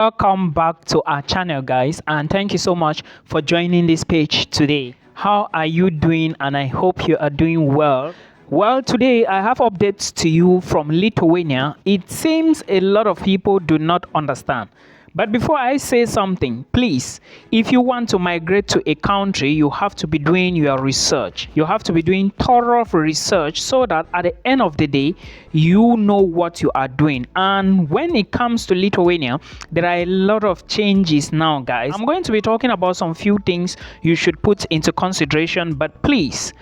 Welcome back to our channel, guys, and thank you so much for joining this page today. How are you doing? And I hope you are doing well. Well, today I have updates to you from Lithuania. It seems a lot of people do not understand. But before I say something, please, if you want to migrate to a country, you have to be doing your research. You have to be doing thorough research so that at the end of the day, you know what you are doing. And when it comes to Lithuania, there are a lot of changes now, guys. I'm going to be talking about some few things you should put into consideration, but please,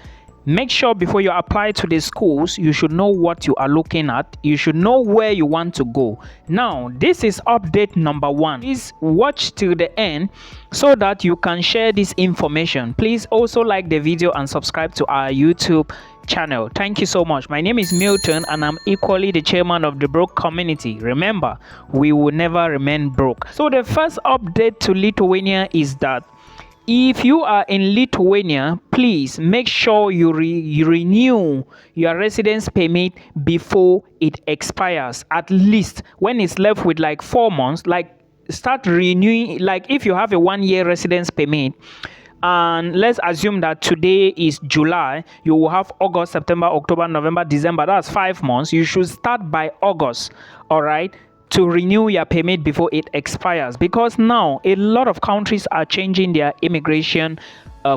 make sure before you apply to the schools, you should know what you are looking at. You should know where you want to go. Now, this is update number 1. Please watch till the end so that you can share this information. Please also like the video and subscribe to our YouTube channel. Thank you so much. My name is Milton and I'm equally the chairman of the broke community. Remember, we will never remain broke. So the first update to Lithuania is that if you are in Lithuania, please make sure you renew your residence permit before it expires. At least when it's left with like 4 months, like start renewing. Like if you have a 1-year residence permit, and let's assume that today is July, you will have August, September, October, November, December. That's 5 months. You should start by August. All right, to renew your permit before it expires, because now a lot of countries are changing their immigration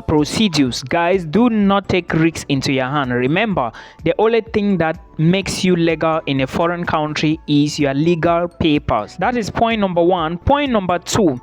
procedures. Guys, do not take risks into your hand. Remember, the only thing that makes you legal in a foreign country is your legal papers. That is point number 1. Point number 2,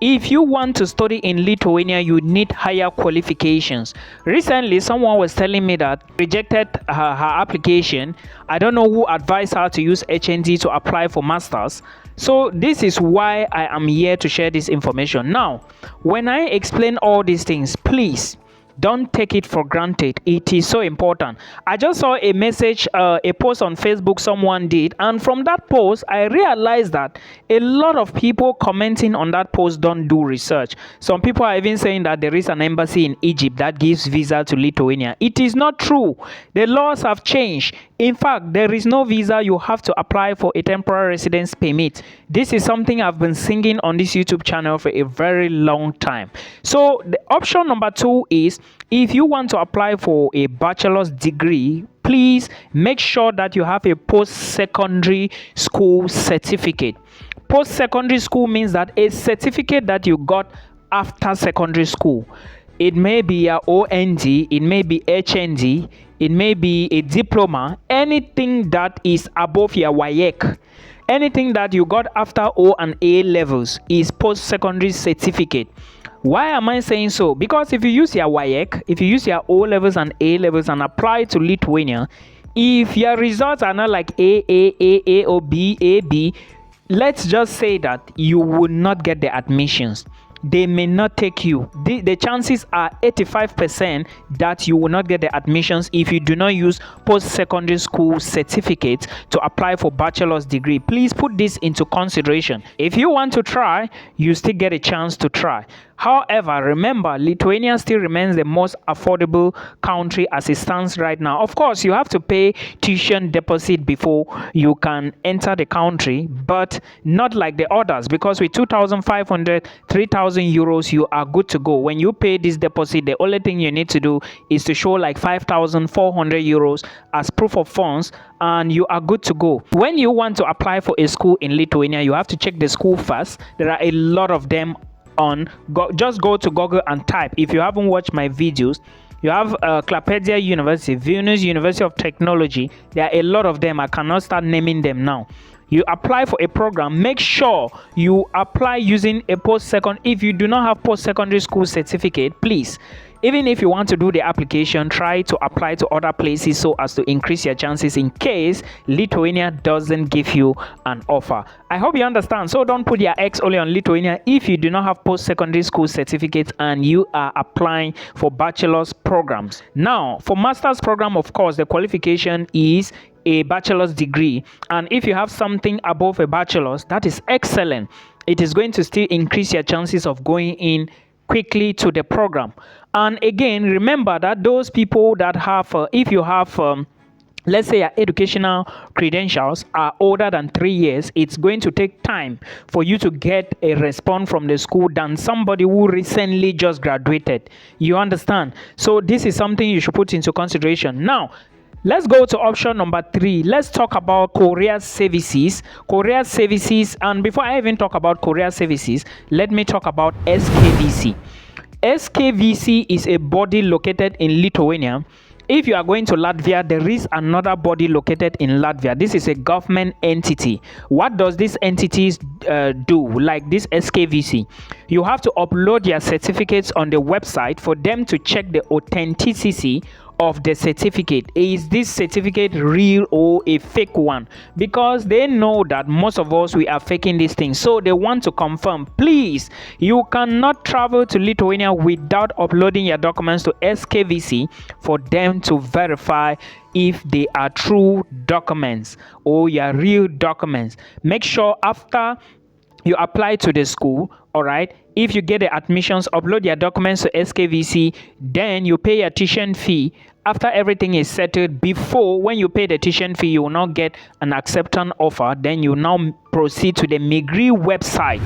if you want to study in Lithuania, you need higher qualifications. Recently, someone was telling me that rejected her application. I don't know who advised her to use HND to apply for masters. So this is why I am here to share this information. Now, when I explain all these things, please don't take it for granted. It is so important. I just saw a message, a post on Facebook someone did, and from that post I realized that a lot of people commenting on that post don't do research. Some people are even saying that there is an embassy in Egypt that gives visa to Lithuania. It is not true. The laws have changed. In fact, there is no visa. You have to apply for a temporary residence permit. This is something I've been singing on this YouTube channel for a very long time. So the option number 2 is, if you want to apply for a bachelor's degree, please make sure that you have a post-secondary school certificate. Post-secondary school means that a certificate that you got after secondary school. It may be a OND, it may be HND, it may be a diploma, anything that is above your WAEC. Anything that you got after O and A levels is post-secondary certificate. Why am I saying so? Because if you use your WAEC, if you use your O levels and A levels and apply to Lithuania, if your results are not like A or B, let's just say that you will not get the admissions. They may not take you. The chances are 85% that you will not get the admissions if you do not use post-secondary school certificates to apply for bachelor's degree. Please put this into consideration. If you want to try, you still get a chance to try. However, remember, Lithuania still remains the most affordable country as it stands right now. Of course, you have to pay tuition deposit before you can enter the country, but not like the others, because with 2,500, 3,000 euros, you are good to go. When you pay this deposit, the only thing you need to do is to show like 5,400 euros as proof of funds, and you are good to go. When you want to apply for a school in Lithuania, you have to check the school first. There are a lot of them on just go to Google and type. If you haven't watched my videos, you have Klaipėda University, Vilnius University of Technology. There are a lot of them. I cannot start naming them now. You apply for a program, make sure you apply using a post-second. If you do not have post-secondary school certificate, please, even if you want to do the application, try to apply to other places so as to increase your chances in case Lithuania doesn't give you an offer. I hope you understand. So don't put your eggs only on Lithuania if you do not have post-secondary school certificates and you are applying for bachelor's programs. Now, for master's program, of course, the qualification is a bachelor's degree, and if you have something above a bachelor's, that is excellent. It is going to still increase your chances of going in quickly to the program. And again, remember that those people that have if you have let's say your educational credentials are older than 3 years, it's going to take time for you to get a response from the school than somebody who recently just graduated. You understand? So this is something you should put into consideration. Now, let's go to option number 3. Let's talk about courier services. Courier services, and before I even talk about courier services, let me talk about Skvc. Skvc is a body located in Lithuania. If you are going to Latvia, there is another body located in Latvia. This is a government entity. What does this entity do? Like this Skvc, you have to upload your certificates on the website for them to check the authenticity of the certificate. Is this certificate real or a fake one? Because they know that most of us, we are faking these things, so they want to confirm. Please, you cannot travel to Lithuania without uploading your documents to Skvc for them to verify if they are true documents or your real documents. Make sure after you apply to the school, all right, if you get the admissions, upload your documents to Skvc, then you pay your tuition fee. After everything is settled, before, when you pay the tuition fee, you will not get an acceptance offer. Then you now proceed to the Migree website.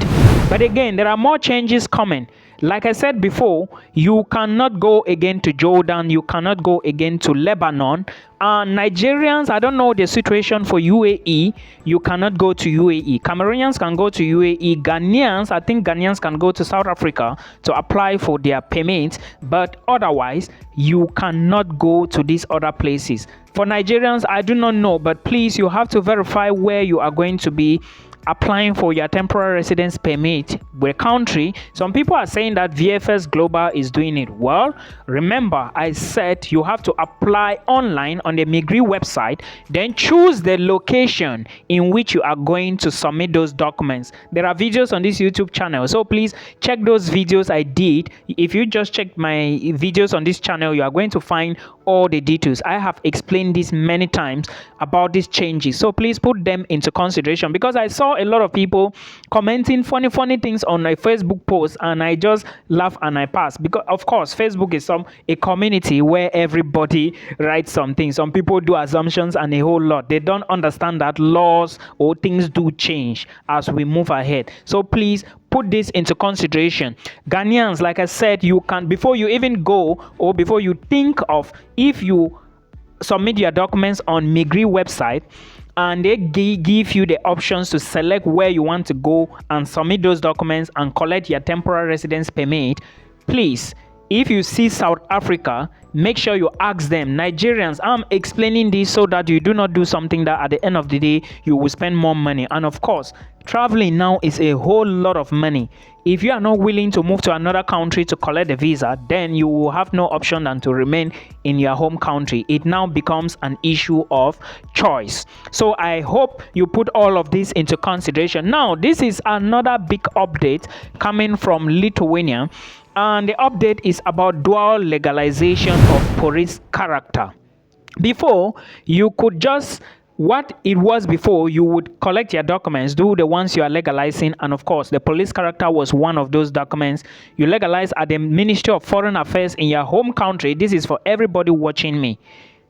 But again, there are more changes coming. Like I said before, you cannot go again to Jordan, you cannot go again to Lebanon. Nigerians, I don't know the situation for UAE, you cannot go to UAE. Cameroonians can go to UAE. Ghanaians, I think Ghanaians can go to South Africa to apply for their permits, but otherwise, you cannot go to these other places. For Nigerians, I do not know, but please, you have to verify where you are going to be applying for your temporary residence permit with country. Some people are saying that VFS Global is doing it well. Remember, I said you have to apply online on the Migree website, then choose the location in which you are going to submit those documents. There are videos on this YouTube channel, so please check those videos I did. If you just check my videos on this channel, you are going to find all the details. I have explained this many times about these changes, so please put them into consideration, because I saw a lot of people commenting funny things on my Facebook post, and I just laugh and I pass, because of course Facebook is a community where everybody writes something. Some people do assumptions and a whole lot. They don't understand that laws or things do change as we move ahead. So please put this into consideration. Ghanaians, like I said, you can, before you even go or before you think of, if you submit your documents on Migree website and they give you the options to select where you want to go and submit those documents and collect your temporary residence permit, please, if you see South Africa, make sure you ask them. Nigerians, I'm explaining this so that you do not do something that at the end of the day you will spend more money. And of course, traveling now is a whole lot of money. If you are not willing to move to another country to collect the visa, then you will have no option than to remain in your home country. It now becomes an issue of choice. So I hope you put all of this into consideration. Now, this is another big update coming from Lithuania, and the update is about dual legalization of police character. Before, you could just, what it was before, you would collect your documents, do the ones you are legalizing, and of course the police character was one of those documents. You legalize at the Ministry of Foreign Affairs in your home country. This is for everybody watching me.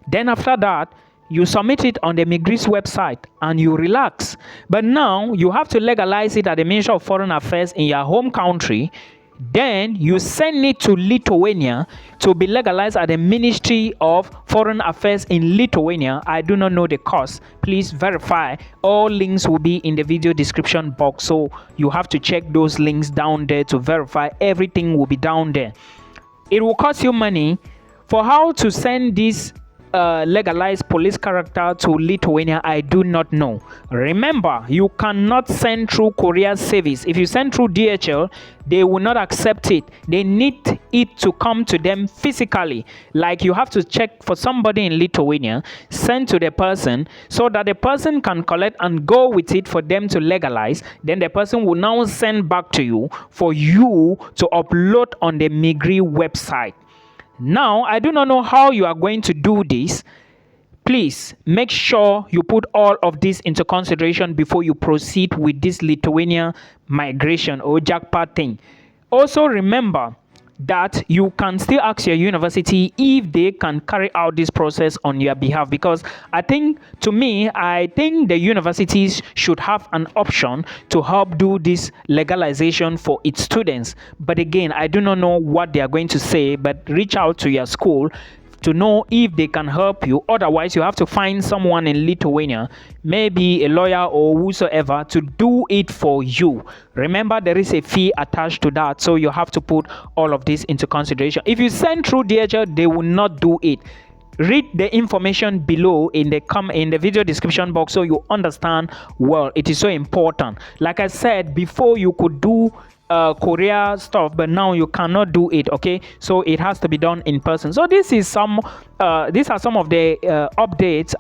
Then after that, you submit it on the Migree's website and you relax. But now you have to legalize it at the Ministry of Foreign Affairs in your home country. Then you send it to Lithuania to be legalized at the Ministry of Foreign Affairs in Lithuania. I do not know the cost. Please verify. All links will be in the video description box, so you have to check those links down there to verify. Everything will be down there. It will cost you money. For how to send this legalized police character to Lithuania, I do not know. Remember, you cannot send through courier service. If you send through DHL, they will not accept it. They need it to come to them physically. Like, you have to check for somebody in Lithuania, send to the person so that the person can collect and go with it for them to legalize. Then the person will now send back to you for you to upload on the Migree website. Now, I do not know how you are going to do this. Please make sure you put all of this into consideration before you proceed with this Lithuania migration or jackpot thing. Also remember, that you can still ask your university if they can carry out this process on your behalf, because I think the universities should have an option to help do this legalization for its students. But again, I do not know what they are going to say, but reach out to your school to know if they can help you. Otherwise, you have to find someone in Lithuania, maybe a lawyer or whosoever, to do it for you. Remember, there is a fee attached to that, so you have to put all of this into consideration. If you send through DHL, they will not do it. Read the information below in the video description box so you understand well. It is so important. Like I said before, you could do Korea stuff, but now you cannot do it. Okay, so it has to be done in person. So these are some of the updates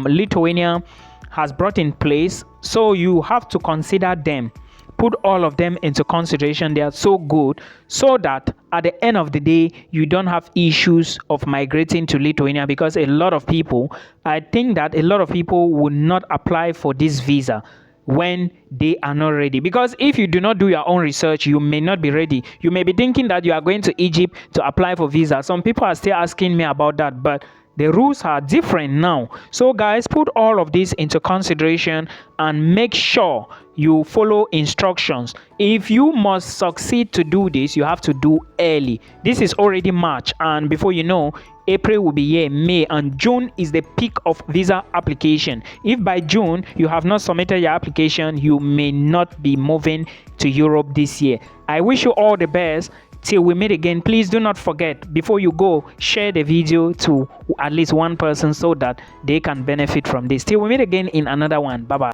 Lithuania has brought in place, so you have to consider them. Put all of them into consideration. They are so good, so that at the end of the day you don't have issues of migrating to Lithuania, because I think that a lot of people will not apply for this visa when they are not ready. Because if you do not do your own research, you may not be ready. You may be thinking that you are going to Egypt to apply for visa. Some people are still asking me about that, but the rules are different now. So guys, put all of this into consideration and make sure you follow instructions. If you must succeed to do this, you have to do early. This is already March, and before you know, April will be here, May, and June is the peak of visa application. If by June you have not submitted your application, you may not be moving to Europe this year. I wish you all the best. Till we meet again, please do not forget, before you go, share the video to at least one person so that they can benefit from this. Till we meet again in another one. Bye bye.